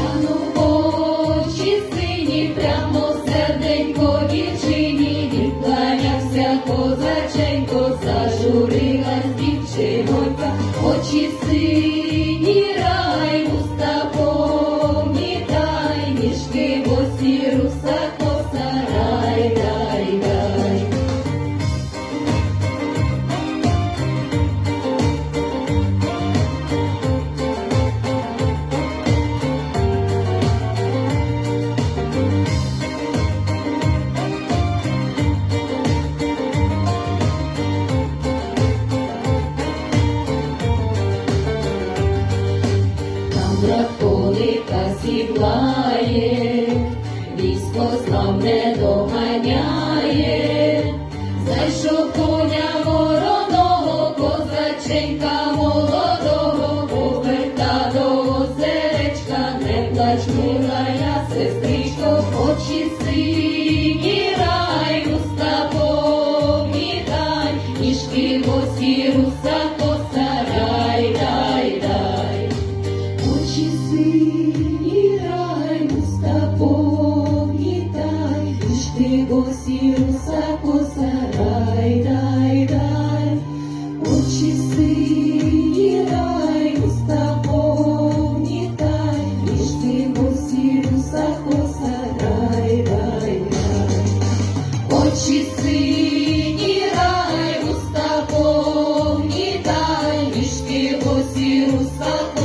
глянув очі сині, прямо в серденько дівчині, відкланявся козаченько, зажурилась дівчинонька, очі сині, рай, уста помітай, ніжки босі, руса коса, рай, рай, рай. Драконика сідлає, військо знов не доганяє, знайшов коня вороного, козаченька молодого, поверта до озеречка, не плач, милая сестричко, очі сині, рай, уста помітай, ніжки босі, руса коса, рай, рай, рай. Очі сині, рай, уста помітай, ніжки босі, руса коса, рай, рай, рай. Очі сині, рай, уста помітай, ніжки босі, руса коса, рай, рай, рай. Очі сині, рай, уста помітай, ніжки босі, руса коса.